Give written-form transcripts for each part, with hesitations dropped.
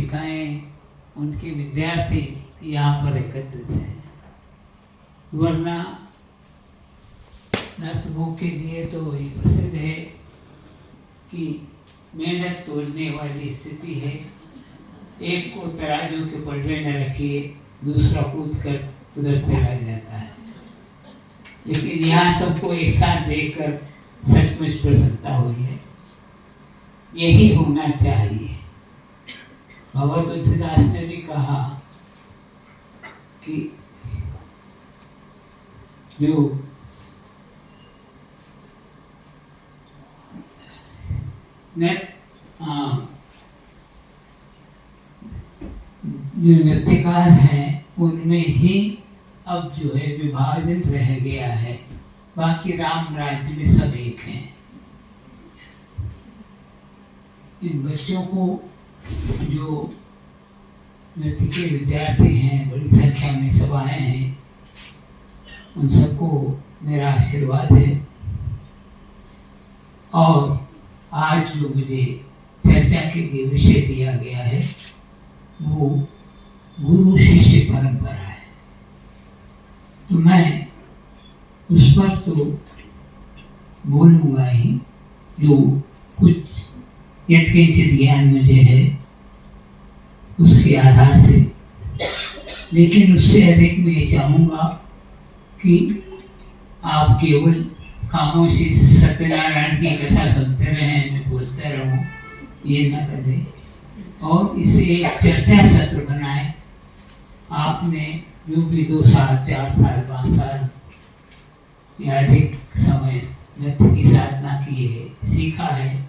शिक्षिकाएं, उनके विद्यार्थी यहाँ पर एकत्रित हैं। वरना नर्तकों के लिए तो वही प्रसिद्ध है कि मेंढक तोड़ने वाली स्थिति है। एक को तराजू के पलड़े न रखिए, दूसरा कूद कर उधर चला जाता है। लेकिन यहाँ सबको एक साथ देखकर सचमुच प्रसन्नता हुई है। यही होना चाहिए। बाबा तुलसीदास ने भी कहा कि जो नृत्यकार हैं उनमें ही अब जो है विभाजन रह गया है, बाकी राम राज्य में सब एक हैं। इन बच्चों को जो नृत्य के विद्यार्थी हैं, बड़ी संख्या में सब आए हैं, उन सबको मेरा आशीर्वाद है। और आज जो मुझे चर्चा के लिए विषय दिया गया है वो गुरु शिष्य परंपरा है। तो मैं उस पर तो बोलूँगा ही, जो कुछ यत्किंचित ज्ञान मुझे है उसके आधार से। लेकिन उससे अधिक मैं चाहूँगा कि आप केवल खामोशी सत्यनारायण की कथा सुनते रहें, मैं बोलते रहूं, ये न करें और इसे एक चर्चा सत्र बनाएं। आपने जो भी 2 साल, 4 साल, 5 साल या अधिक समय नृत्य की साधना की है, सीखा है,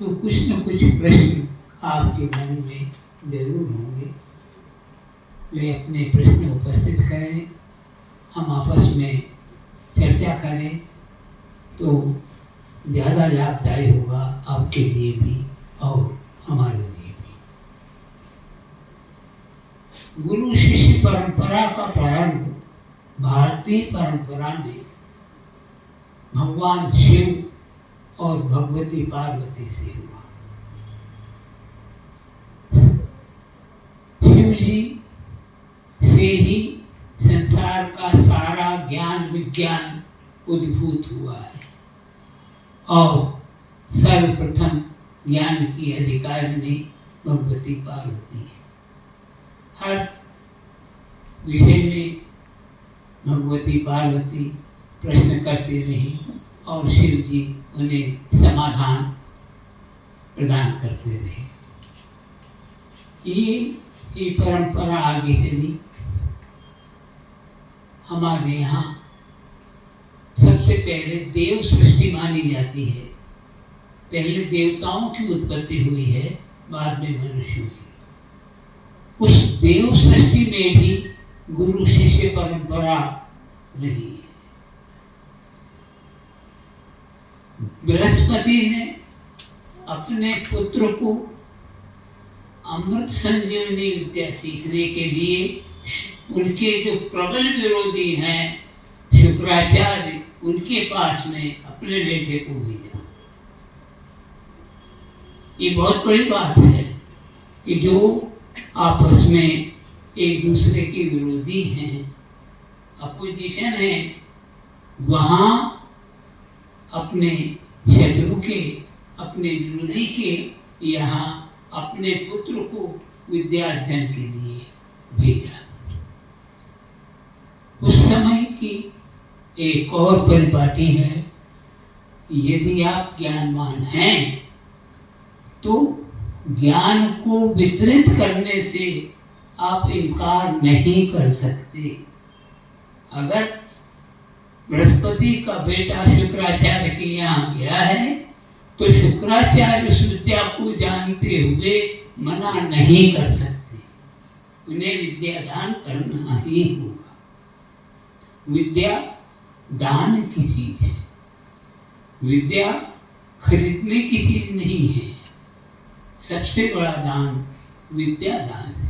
तो कुछ न कुछ प्रश्न आपके मन में जरूर होंगे। वे अपने प्रश्न उपस्थित करें, हम आपस में चर्चा करें तो ज़्यादा लाभदायी होगा आपके लिए भी और हमारे लिए भी। गुरु शिष्य परंपरा का प्रारंभ भारतीय परंपरा में भगवान शिव और भगवती पार्वती से हुआ। शिव जी से ही संसार का सारा ज्ञान विज्ञान उद्भूत हुआ है और सर्वप्रथम ज्ञान की अधिकारिणी भगवती पार्वती है। हर विषय में भगवती पार्वती प्रश्न करती रही और शिव जी उन्हें समाधान प्रदान करते रहे। ये परंपरा आगे चली। हमारे यहाँ सबसे पहले देव सृष्टि मानी जाती है। पहले देवताओं की उत्पत्ति हुई है, बाद में मनुष्यों की। उस देव सृष्टि में भी गुरु शिष्य परंपरा रही है। बृहस्पति ने अपने पुत्र को अमृत संजीवनी विद्या सीखने के लिए उनके जो प्रबल विरोधी हैं शुक्राचार्य, उनके पास में अपने बेटे को भेजा। ये बहुत बड़ी बात है कि जो आपस में एक दूसरे के विरोधी हैं, अपोजिशन है, वहाँ अपने शत्रु के, अपने विरोधी के यहाँ अपने पुत्र को विद्या अध्ययन के लिए भेजा। उस समय की एक और परिपाटी है, यदि आप ज्ञानवान हैं तो ज्ञान को वितरित करने से आप इनकार नहीं कर सकते। अगर बृहस्पति का बेटा शुक्राचार्य के यहाँ गया है तो शुक्राचार्य उस विद्या को जानते हुए मना नहीं कर सकते, उन्हें विद्या दान करना ही होगा। विद्या दान की चीज है, विद्या खरीदने की चीज नहीं है। सबसे बड़ा दान विद्या दान है।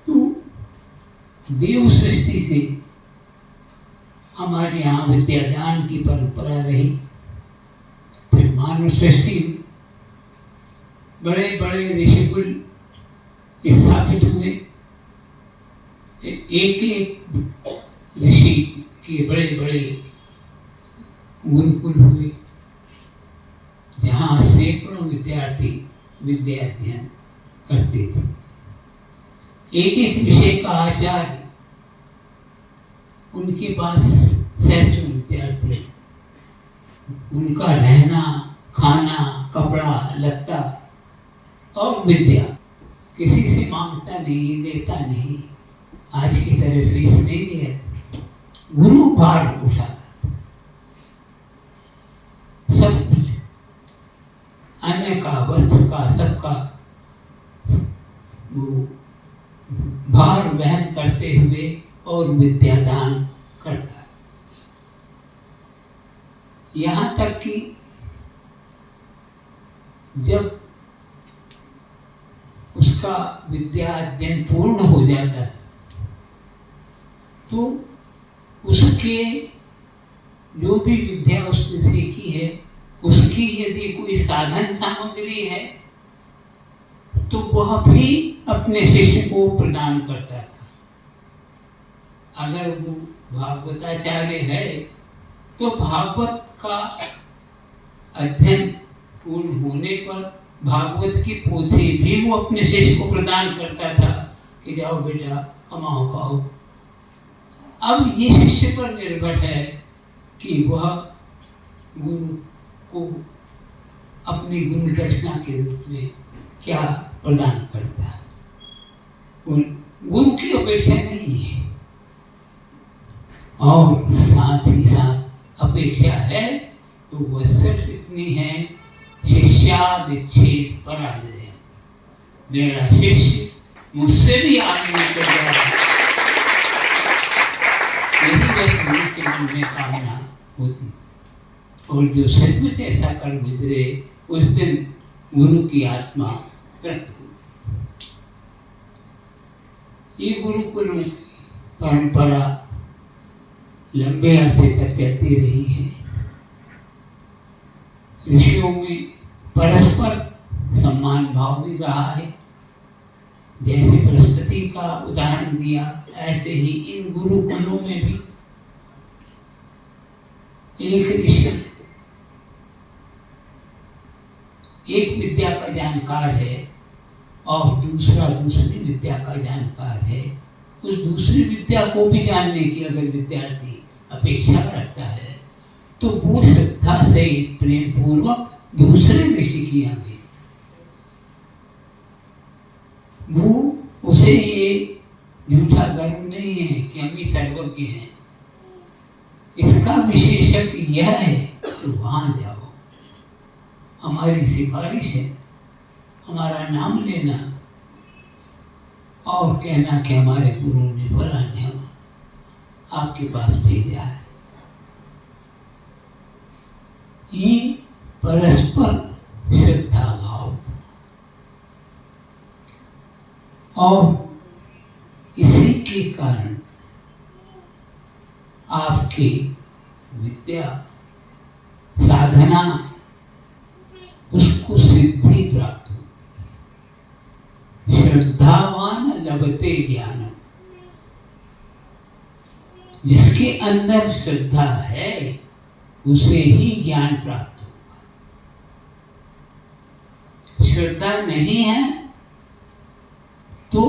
तो देव सृष्टि से हम हमारे यहाँ विद्यादान की परंपरा रही। फिर मानव सृष्टि बड़े बड़े ऋषिकुल स्थापित हुए। एक एक ऋषि के बड़े बड़े गुरुकुल हुए, जहाँ सैकड़ों विद्यार्थी विद्या अध्ययन करते थे। एक एक विषय का आचार्य, उनके पास सैकड़ों विद्यार्थी, उनका रहना, खाना, कपड़ा, लत्ता और विद्या किसी से मांगता नहीं, लेता नहीं। आज की तरह फीस नहीं लिया, गुरु भार उठा सब कुछ, अन्य का, वस्त्र का, सबका वो भार वहन करते हुए और विद्यादान करता। यहाँ तक कि जब उसका विद्या अध्ययन पूर्ण हो जाता तो उसके जो भी विद्या उसने सीखी है, उसकी यदि कोई साधन सामग्री है तो वह भी अपने शिष्य को प्रदान करता था। अगर वो भागवताचार्य है तो भागवत का अध्ययन पूर्ण होने पर भागवत की पोथी भी वो अपने शिष्य को प्रदान करता था कि जाओ बेटा कमाओ खाओ। अब ये शिष्य पर निर्भर है कि वह गुरु को अपनी गुरु दक्षिणा के रूप में क्या प्रदान करता है। गुरु की अपेक्षा नहीं है, और साथ ही साथ अपेक्षा है तो वह सिर्फ इतनी है, शिष्यादिच्छेद पराजय। मेरा शिष्य मुझसे भी आगे निकल जाए, यही बस गुरु के मन में कामना होती। और जो सचमुच ऐसा कर गुजरे उस दिन गुरु की आत्मा तृप्त हुई। ये गुरुकुल परंपरा लंबे अरसे तक चलती रही है। ऋषियों में परस्पर सम्मान भाव भी रहा है। जैसे बृहस्पति का उदाहरण दिया, ऐसे ही इन गुरुकुलों में भी एक ऋषि एक विद्या का जानकार है और दूसरा दूसरी विद्या का जानकार है। उस दूसरी विद्या को भी जानने की अगर विद्यार्थी अपेक्षा रखता है तो वो श्रद्धा से प्रेम पूर्वक दूसरे ऋषि की यहाँ भेजता। वो उसे ये झूठा गर्व नहीं है कि हम ही सर्वज्ञ हैं। इसका विशेषक यह है कि वहां जाओ, हमारी सिफारिश है, हमारा नाम लेना और कहना कि हमारे गुरु ने फला ने आपके पास भेजा है। ये परस्पर श्रद्धा भाव, और इसी के कारण आपकी विद्या साधना उसको सिद्धि प्राप्त होती। श्रद्धावान लभते ज्ञान, जिसके अंदर श्रद्धा है उसे ही ज्ञान प्राप्त होगा। श्रद्धा नहीं है तो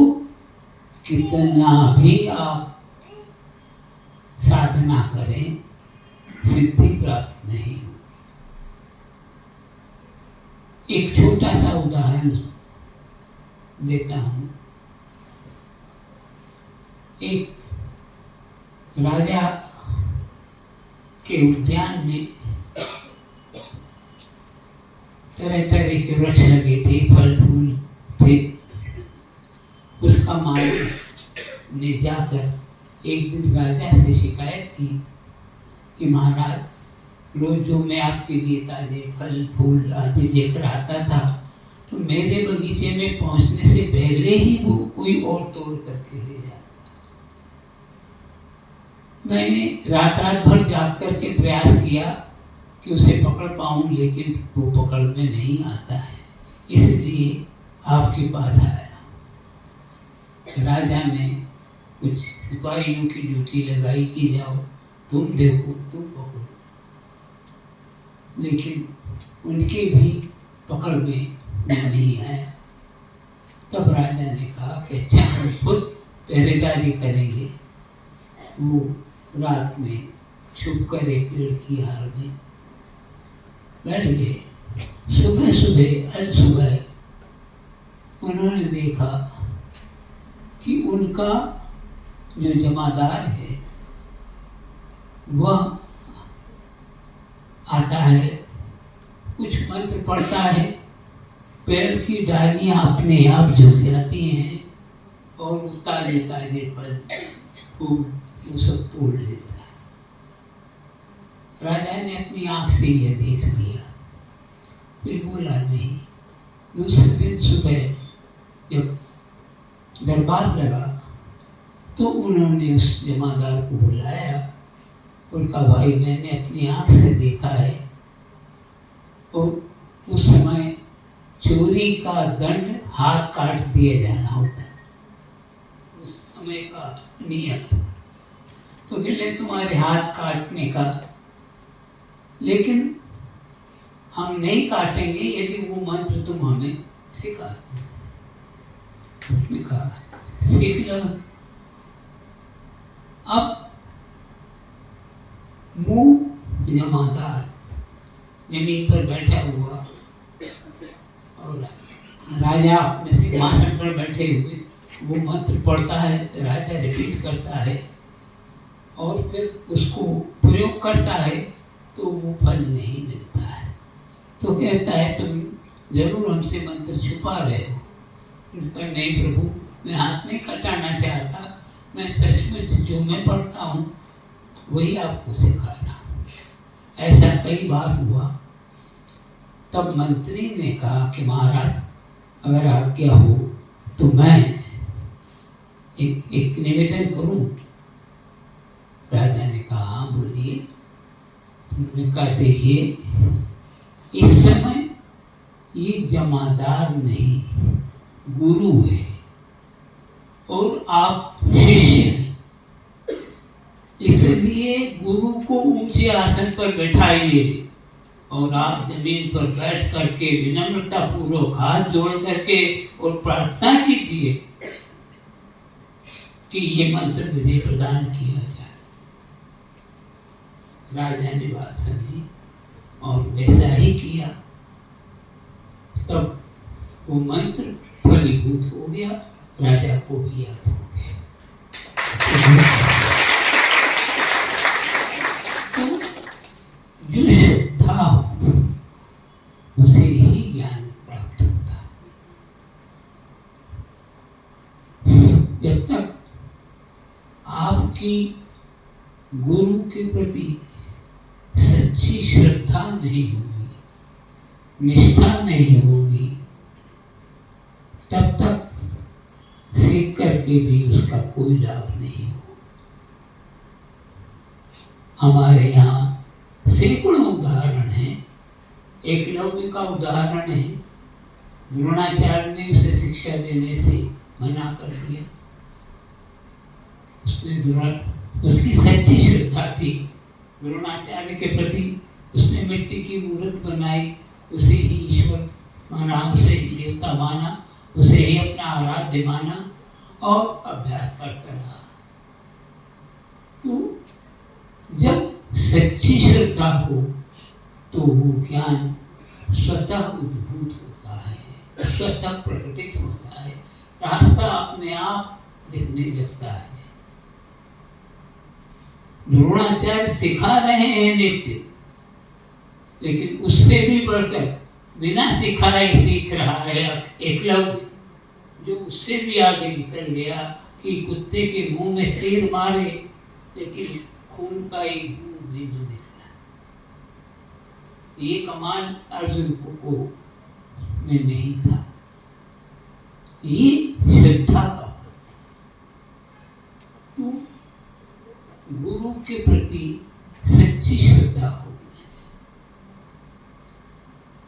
कितना भी आप साधना करें, सिद्धि प्राप्त नहीं हो। एक छोटा सा उदाहरण देता हूं। एक राजा के उद्यान में तरह तरह के वृक्ष लगे थे, फल फूल थे। उसका मालिक ने जाकर एक दिन राजा से शिकायत की कि महाराज, रोज जो मैं आपके लिए ताजे फल फूल आदि लेकर आता था तो मेरे बगीचे में पहुंचने से पहले ही वो कोई और तोड़ करके ले जाता। मैंने रात भर जाग करके प्रयास किया कि उसे पकड़ पाऊं, लेकिन वो पकड़ में नहीं आता है, इसलिए आपके पास आया। राजा ने कुछ सिपाहियों की ड्यूटी लगाई कि जाओ तुम देखो, तुम पकड़ो, लेकिन उनके भी पकड़ में नहीं आया। तब राजा ने कहा कि अच्छा, हम खुद पहरेदारी करेंगे। वो रात में छुप कर एक पेड़ की आड़ में बैठ गए। सुबह सुबह अल सुबह उन्होंने देखा कि उनका जो जमादार है वह आता है, कुछ मंत्र पढ़ता है, पेड़ की डालियां अपने आप झुक जाती हैं और ताजे ताजे फल वो सब तोड़ लेता है। राजा ने अपनी आंख से यह देख लिया, फिर बोला नहीं। दूसरे दिन सुबह जब दरबार लगा तो उन्होंने उस जमादार को बुलाया और कहा, भाई मैंने अपनी आंख से देखा है, और उस समय चोरी का दंड हाथ काट दिया जाना होता है, उस समय का नियम था। तो कहते तुम्हारे हाथ काटने का, लेकिन हम नहीं काटेंगे यदि वो मंत्र तुम हमें सिखा दो। उसने कहा सीख लो। अब मुंह जमादार जमीन पर बैठा हुआ और राजा अपने सिंहासन पर बैठे हुए, वो मंत्र पढ़ता है, राजा रिपीट करता है और फिर उसको प्रयोग करता है तो वो फल नहीं मिलता है। तो कहता है तुम जरूर हमसे मंत्र छुपा रहे हो। उनका नहीं प्रभु, मैं हाथ नहीं कटाना चाहता, मैं सचमुच जो मैं पढ़ता हूँ वही आपको सिखा रहा हूँ। ऐसा कई बार हुआ। तब मंत्री ने कहा कि महाराज अगर आज्ञा हो तो मैं एक निवेदन करूं। राजा ने कहा हाँ बोलिए। उन्होंने कहा देखिए, इस समय ये जमादार नहीं गुरु है और आप शिष्य हैं, इसलिए गुरु को ऊंचे आसन पर बैठाइए और आप जमीन पर बैठ करके विनम्रता पूर्वक हाथ जोड़ करके और प्रार्थना कीजिए कि ये मंत्र मुझे प्रदान किया जाए। राजा ने बात समझी और वैसा ही किया। तब वो मंत्र फलीभूत हो गया, राजा को भी याद हो गया। तो जो श्रद्धा हो उसे ही ज्ञान प्राप्त होता है। जब तक आपकी गुरु के प्रति सच्ची श्रद्धा नहीं होगी, निष्ठा नहीं होगी, तब तक सीख करके भी उसका कोई लाभ नहीं हो। हमारे यहाँ सैकड़ों उदाहरण हैं। एकलव्य का उदाहरण है, द्रोणाचार्य ने उसे शिक्षा देने से मना कर दिया। उसकी सच्ची श्रद्धा थी द्रोणाचार्य के प्रति। उसने मिट्टी की मूर्त बनाई, उसे ही ईश्वर माना, उसे ही देवता माना, उसे ही अपना आराध्य माना और अभ्यास करता रहा। तो जब सच्ची श्रद्धा हो तो वो ज्ञान स्वतः उद्भूत होता है, स्वतः प्रकटित होता है, रास्ता अपने आप दिखने लगता है। द्रोणाचार्य सिखा रहे हैं नित्य, लेकिन उससे भी बढ़कर बिना सिखाए सीख रहा है एकलव्य, जो उससे भी आगे निकल गया कि कुत्ते के मुंह में तीर मारे लेकिन खून का एक बूंद भी न निकला। ये कमाल अर्जुन को में नहीं था। ये श्रद्धा का फल। गुरु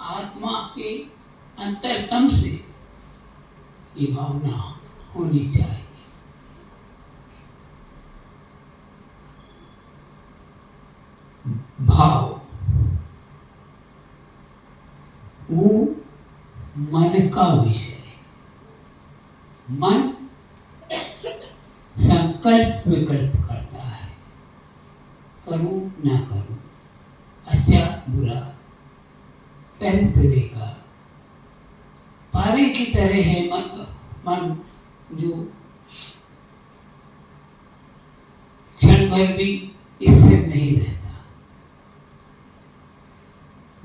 आत्मा के अंतरतम से ये भावना होनी चाहिए। भाव वो मन का विषय है। मन संकल्प विकल्प करता है, करूं ना करूं, अच्छा बुरा, तरह तरह का पारे की तरह है मन जो क्षण भर भी स्थिर नहीं रहता।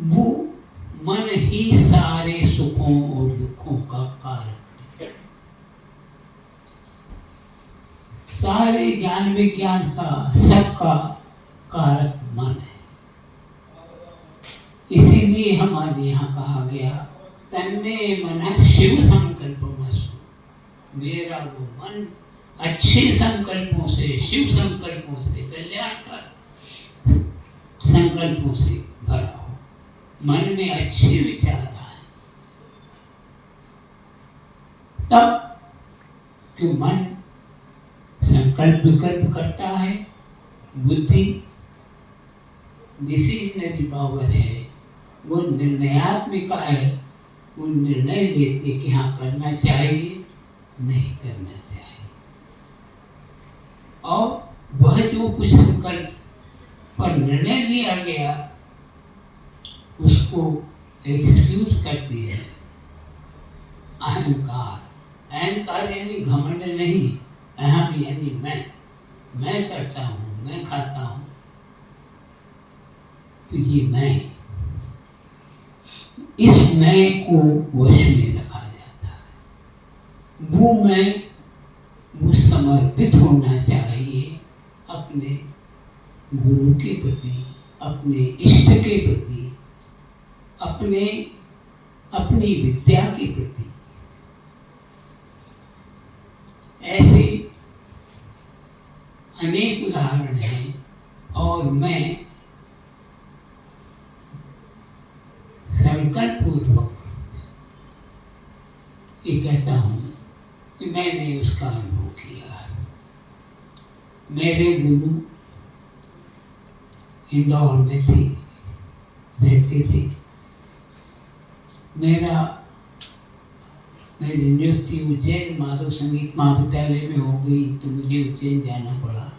वो मन ही सारे सुखों और दुखों का कारक है। सारे ज्ञान विज्ञान का सबका कारक मन है। इसीलिए हमारे यहाँ कहा गया, तन्मे मन शिव संकल्पमस्तु। मेरा वो मन अच्छे संकल्पों से, शिव संकल्पों से, कल्याणकारी संकल्पों से भरा हो। मन में अच्छे विचार आए, तब जो मन संकल्प विकल्प करता है, बुद्धि डिसीजनरी पावर है, वो निर्णयात्मिका है। वो निर्णय लेते कि हाँ करना चाहिए, नहीं करना चाहिए। और वह जो कुछ संकल्प पर निर्णय लिया गया उसको एक्सक्यूज करती है अहंकार। अहंकार यानी घमंड नहीं, अहम यानी मैं करता हूँ, मैं खाता हूँ, तो ये मैं, इस मैं को वश में रखा जाता है। वो मैं वो समर्पित होना चाहिए अपने गुरु के प्रति, अपने इष्ट के प्रति, अपनी विद्या के प्रति। ऐसे अनेक उदाहरण हैं। और मैं संकल्प पूर्वक ये कहता हूँ कि मैंने उसका अनुभव किया। मेरे गुरु इंदौर में थे, रहते थे। मेरी नियुक्ति उज्जैन माधव संगीत महाविद्यालय में हो गई, तो मुझे उज्जैन जाना पड़ा।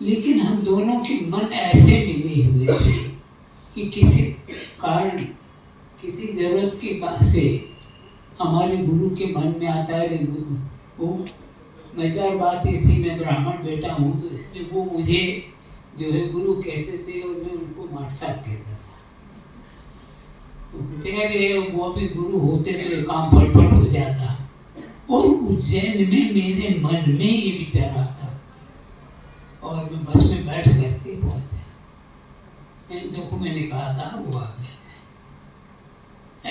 लेकिन हम दोनों के मन ऐसे मिले हुए थे कि किसी कारण, किसी जरूरत के पास से हमारे गुरु के मन में आता है, वो मजेदार बात ये थी, मैं ब्राह्मण बेटा हूँ, तो इसलिए वो मुझे जो है गुरु कहते थे और मैं उनको माट साहब कहता था। तो वो भी गुरु होते तो काम फटफट हो जाता। और उज्जैन में मेरे मन में ये विचार आता और मैं बस में बैठ करके पहुंचा। जो मैंने कहा था वो आ गया।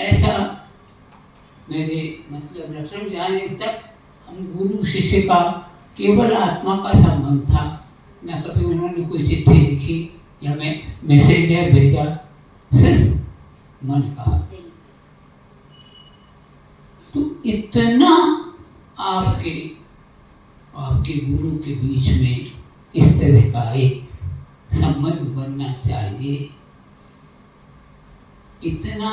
ऐसा मेरे मतलब लक्षण जाने तक हम गुरु शिष्य का केवल आत्मा का संबंध था। न कभी उन्होंने कोई चिट्ठी लिखी या मैं मैसेजर भेजा, सिर्फ मन का। तो इतना आपके गुरु के बीच में इस तरह का एक संबंध बनना चाहिए, इतना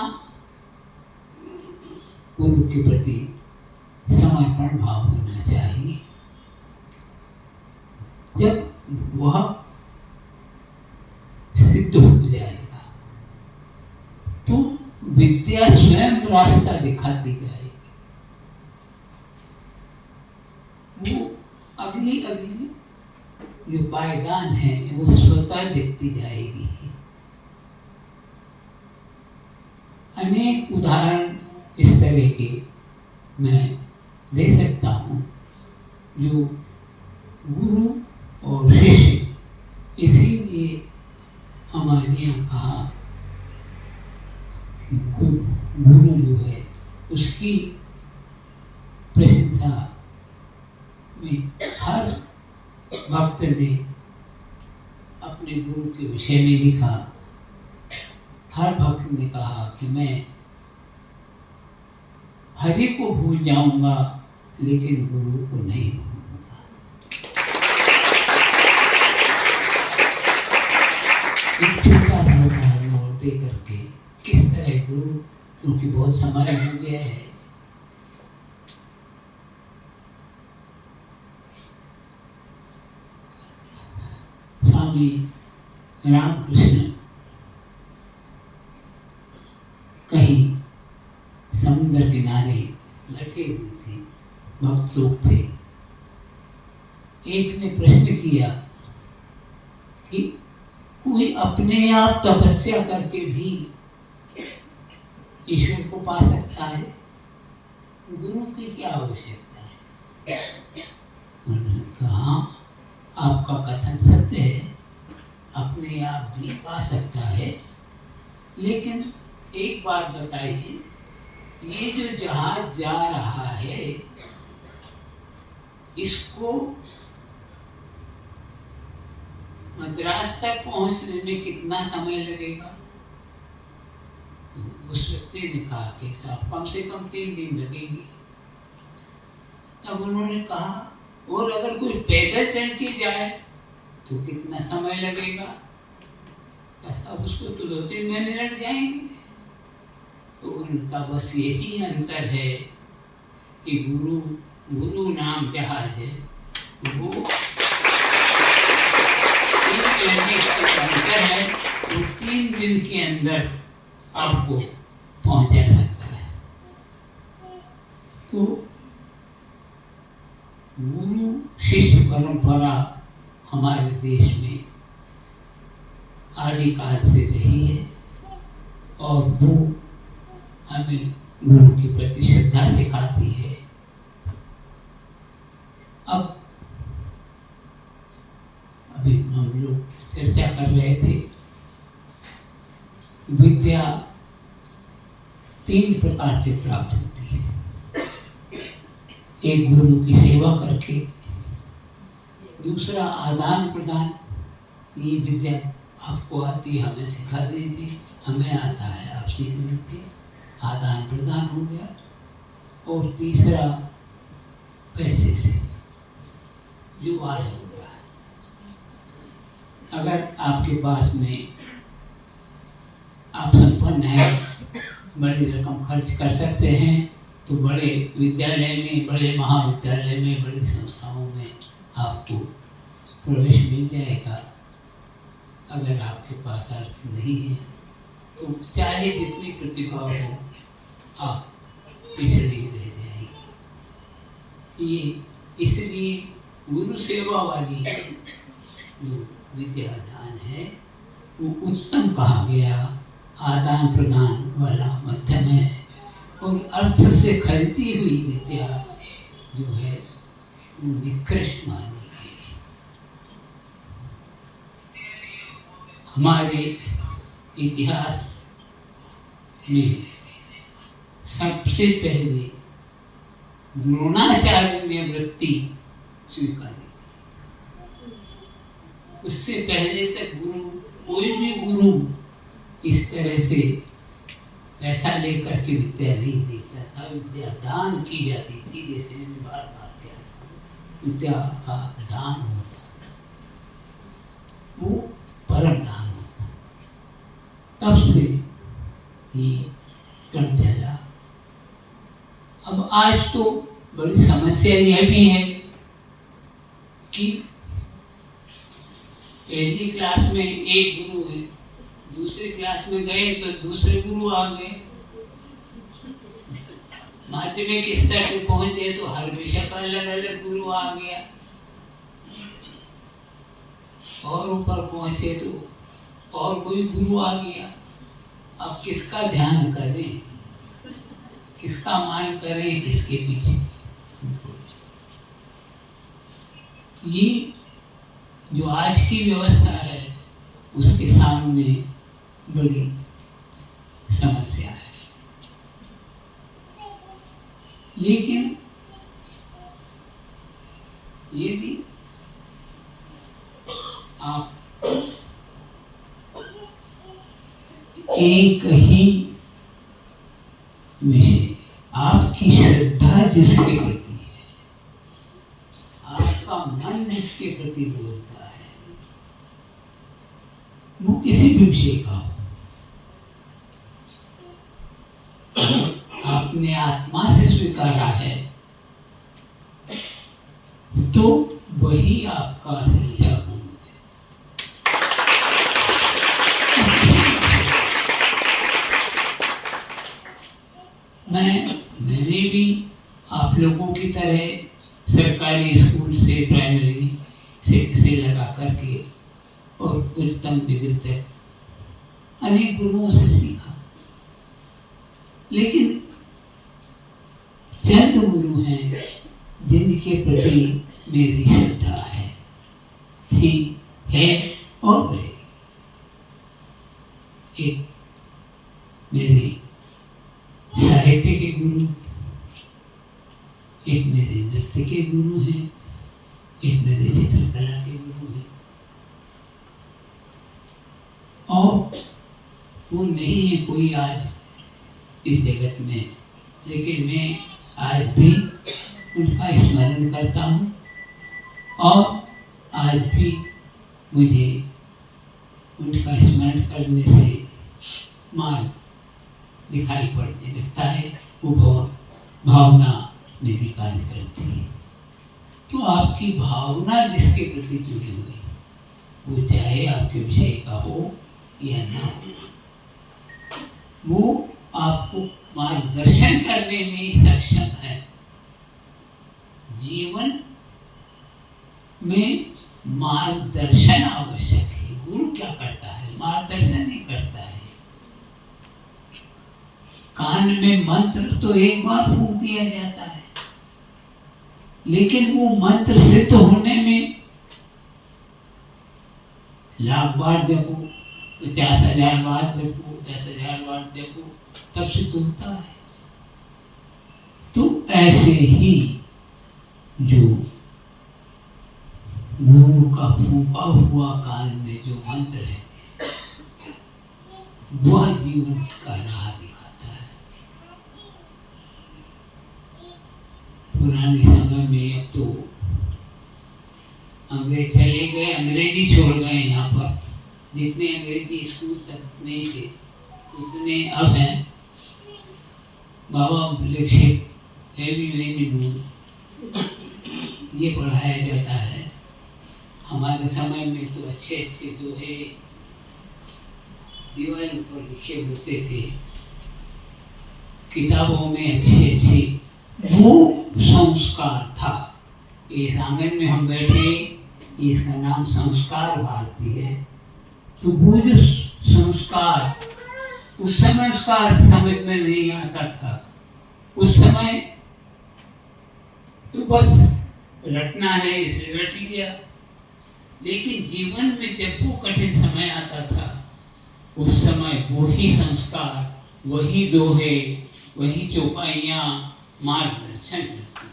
गुरु के प्रति समर्पण भाव होना चाहिए। जब वह सिद्ध हो जाएगा तो विद्या स्वयं रास्ता दिखाती जाएगी। वो अगली जो पायदान है वो स्वतः दिखती जाएगी। अनेक उदाहरण इस तरह के मैं दे सकता हूँ, जो गुरु और शिष्य, इसीलिए हमारे यहाँ कहा कि गुरु जो है उसकी प्रशंसा में हर भक्त ने अपने गुरु के विषय में लिखा हर भक्त ने कहा कि मैं हरि को भूल जाऊंगा लेकिन गुरु को नहीं भूलूंगा। एक छोटा सा उदाहरण और दे करके किस तरह गुरु, क्योंकि बहुत समय हो गया है, स्वामी रामकृष्ण कहीं समुद्र किनारे बैठे हुए थे, भक्त लोग थे। एक ने प्रश्न किया कि कोई अपने आप तपस्या करके भी ईश्वर को पा सकता है, गुरु की क्या आवश्यकता है? उन्होंने कहा आपका कथन सत्य है, अपने आप भी पा सकता है, लेकिन एक बात बताइए, ये जो जहाज जा रहा है इसको मद्रास तक पहुंचने में कितना समय लगेगा? उस व्यक्ति ने कहा कि साहब कम से कम 3 दिन लगेंगे। तब उन्होंने कहा और अगर कोई पैदल चल के जाए तो कितना समय लगेगा? साहब उसको तो 2-3 महीने लग जाएंगे। तो उनका बस यही अंतर है कि गुरु नाम जहाज है, वो अंतर है, वो 3 दिन के अंदर आपको पहुंचा सकता है। तो गुरु शिष्य परंपरा हमारे देश में आदिकाल से रही है और वो हमें गुरु के प्रति श्रद्धा सिखाती है। अब अभी हम लोग चर्चा कर रहे थे, विद्या 3 प्रकार से प्राप्त होती है। एक गुरु की सेवा करके, दूसरा आदान प्रदान, ये विद्या आपको आती है, हमें सिखा दीजिए, हमें आता है आप सीख लीजिए, आदान प्रदान हो गया। और तीसरा पैसे से जो आय हो रहा है, अगर आपके पास में आप संपन्न हैं, बड़ी रकम खर्च कर सकते हैं, तो बड़े विद्यालय में, बड़े महाविद्यालय में, बड़ी संस्थाओं में आपको प्रवेश मिल जाएगा। अगर आपके पास अर्थ नहीं है तो चाहे जितनी प्रतिभा हो, आप पिछड़े ही रह जाएंगे। ये इसलिए गुरु सेवा वाली जो विद्यादान है वो उच्चतम कहा गया, आदान प्रदान वाला मध्यम है, और अर्थ से खरीदी हुई विद्या जो है वो निकृष्ट मानी गई। हमारे इतिहास में सबसे पहले द्रोणाचार्य ने वृत्ति स्वीकारी। उससे पहले तक कोई भी गुरु इस तरह से पैसा लेकर के विद्या नहीं देता था। विद्या दान की जाती थी, जैसे मैंने बार बार किया, विद्या का दान होता, वो परम दान होता। तब से ये क्रम चला। अब आज तो बड़ी समस्या यह भी है कि पहली क्लास में एक गुरु है, दूसरी क्लास में गए तो दूसरे गुरु आ गए, माध्यमिक स्तर पे पहुंचे तो हर विषय का अलग अलग गुरु आ गया, और ऊपर पहुंचे तो और कोई गुरु आ गया। अब किसका ध्यान करें, किसका मान करें, किसके पीछे? ये जो आज की व्यवस्था है उसके सामने बड़ी समस्या है। लेकिन यदि आप एक ही विषय, आपकी श्रद्धा जिसके प्रति है, आपका मन जिसके प्रति बोलता है, वो किसी भी विषय का हो, आपने आत्मा से स्वीकारा है तो वही आपका सच्चा गुण है। मैंने भी आप लोगों की तरह सरकारी स्कूल से प्राइमरी से लगा करके और उच्चतम डिग्री तक अनेक गुरुओं से सीखा, लेकिन चंद गुरु हैं जिनके प्रति मेरी श्रद्धा है, थी, है और रहेगी। एक मेरे साहित्य के गुरु, एक मेरे नृत्य के गुरु हैं, एक मेरे चित्रकला के गुरु हैं, और वो नहीं है कोई आज इस जगत में, लेकिन मैं आज भी उनका स्मरण करता हूँ और आज भी मुझे उनका स्मरण करने से मार्ग दिखाई पड़ने लगता है, वो भावना मेरी कार्य करती है। तो आपकी भावना जिसके प्रति जुड़ी हुई, वो चाहे आपके विषय का हो या ना हो, वो आपको मार्गदर्शन करने में सक्षम है। जीवन में मार्गदर्शन आवश्यक है। गुरु क्या करता है? मार्गदर्शन ही करता है। कान में मंत्र तो एक बार फूंक दिया जाता है, लेकिन वो मंत्र सिद्ध होने में लाख बार जपो, 50,000 बार जपो, 10,000 बार जपो, तब सिद्ध होता है। तो ऐसे ही जो गुरु का फूंका हुआ कान में जो मंत्र है, वह जीवन का राह दिखाता है। पुराने समय में अब तो अंग्रेज चले गए, अंग्रेजी छोड़ गए। यहाँ पर जितने अंग्रेजी स्कूल तक नहीं थे उतने अब हैं। बाबा ये पढ़ाया जाता है। हमारे समय में तो अच्छे अच्छे जो है दीवार पर लिखे होते थे, किताबों में अच्छे अच्छे, वो संस्कार था। इस आंगन में हम बैठे, इसका नाम संस्कार भारती है। तो वो जो संस्कार, उस समय उसका अर्थ समझ में नहीं आता था। उस समय तो बस रटना है, इसे रट लिया। लेकिन जीवन में जब वो कठिन समय आता था, उस समय वही संस्कार, वही दोहे, वही चौपाइयाँ मार्गदर्शन करती।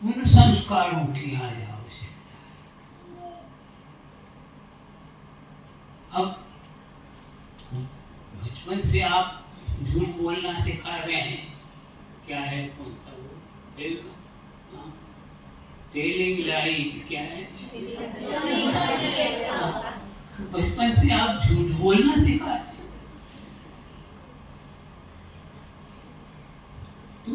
उन संस्कारों की आज आवश्यकता है। अब बचपन से आप झूठ बोलना सिखा रहे हैं। क्या है? कौन सा वो टेलिंग लाई, क्या है? बचपन से आप झूठ बोलना सिखा रहे हैं। तो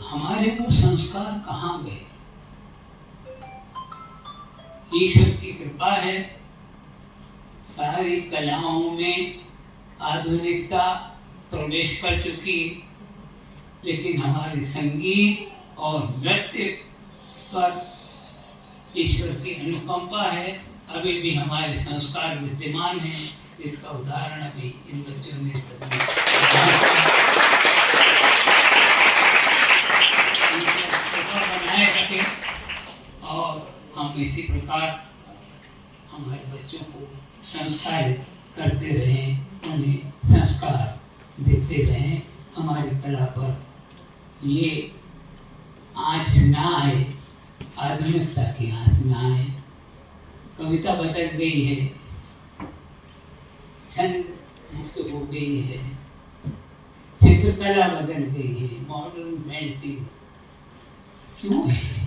हमारे वो संस्कार कहाँ गए? ईश्वर की कृपा है, सारी कलाओं में आधुनिकता प्रवेश कर चुकी, लेकिन हमारे संगीत और नृत्य पर ईश्वर की अनुकंपा है। अभी भी हमारे संस्कार विद्यमान हैं। इसका उदाहरण अभी इन बच्चों ने बनाए रखे, और हम इसी प्रकार हमारे बच्चों को संस्कारित करते रहें, उन्हें संस्कार देते रहें। हमारी कला पर ये आँच ना आए, आधुनिकता की आँच ना आए, कविता बदल गई है, छंद मुक्त हो गई है, चित्रकला बदल गई है, मॉडर्न पेंटिंग क्यों है?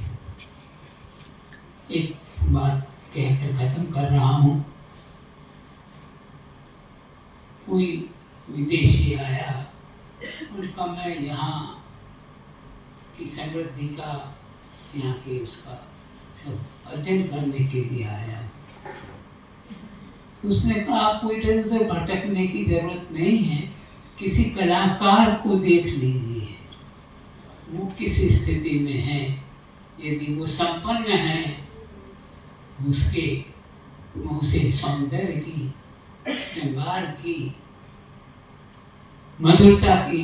एक बात कहकर खत्म कर रहा हूँ। कोई विदेशी आया, उनका मैं यहाँ की समृद्धि का, यहाँ के उसका सब अध्ययन करने के लिए आया। तो उसने कहा आपको इधर उधर भटकने की जरूरत नहीं है, किसी कलाकार को देख लीजिए, वो किस स्थिति में है। यदि वो संपन्न है, उसके मुंह से सौंदर्य की, श्रृंगार की, मधुरता की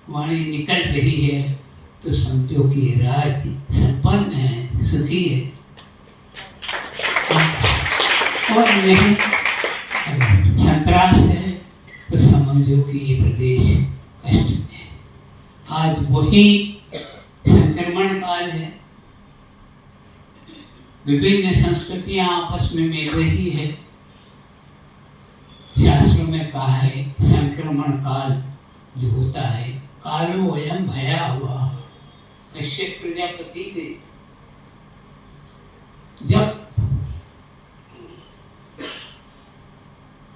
वाणी निकल रही है, तो समझो कि राज्य संपन्न है, सुखी है। और नहीं संतरास है, तो समझो कि ये प्रदेश कष्ट में है। आज वही संक्रमण काल है, विभिन्न संस्कृतियां आपस में मिल रही है। शास्त्रों में कहा है संक्रमण काल जो होता है, कालो अयम भया हुआ। कश्यप प्रजापति से जब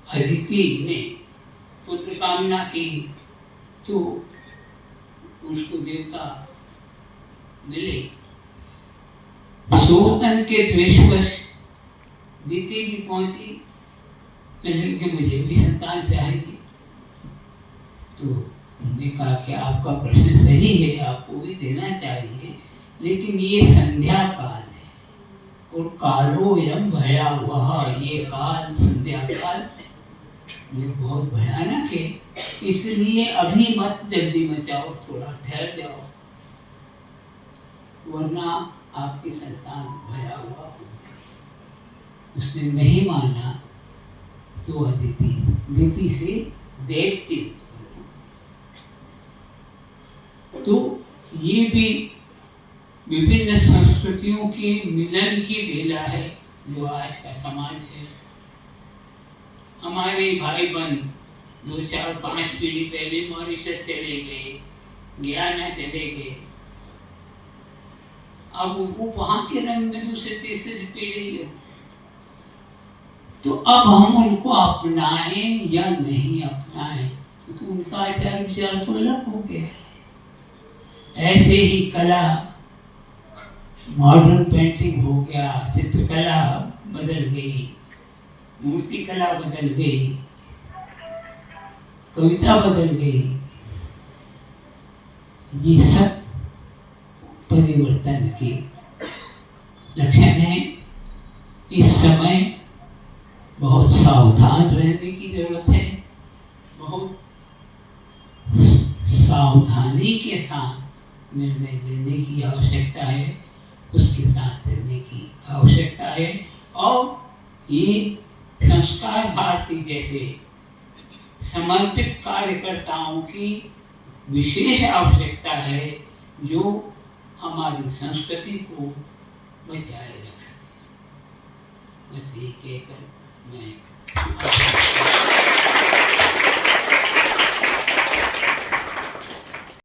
अदिति ने पुत्र कामना की तो उसको देवता मिले। सोतन के द्वेषवश दीति भी पहुंची, कि मुझे भी संतान चाहिए। तो उन्होंने कहा कि आपका प्रश्न सही है, आपको भी देना चाहिए, लेकिन ये संध्या काल है और कालो यम भया हुआ, ये काल संध्या काल ये बहुत भयानक है, इसलिए अभी मत जल्दी मचाओ, थोड़ा ठहर जाओ, वरना आपकी संतान भया हुआ होगी। उसने नहीं माना तो अदिति से दैत्य। तो ये भी विभिन्न संस्कृतियों के मिलन की बेला है जो आज का समाज है। हमारे भाई बहन 2, 4, 5 पीढ़ी पहले मॉरिशस चले गए, गयाना चले गए, अब वो वहां के रंग में दूसरी तीसरी पीढ़ी है। तो अब हम उनको अपनाएं या नहीं अपनाएं, क्योंकि उनका आचार विचार तो अलग हो गया है। ऐसे ही कला, मॉडर्न पेंटिंग हो गया, चित्रकला बदल गई, मूर्ति कला बदल गई, कविता बदल गई। ये सब परिवर्तन के लक्षण हैं। इस समय बहुत सावधान रहने की जरूरत है, बहुत सावधानी के साथ निर्णय लेने की आवश्यकता है, उसके साथ चलने की आवश्यकता है। और ये संस्कार भारती जैसे समर्पित कार्यकर्ताओं की विशेष आवश्यकता है, जो हमारी संस्कृति को बचाए रख सके। बस ये कहकर मैं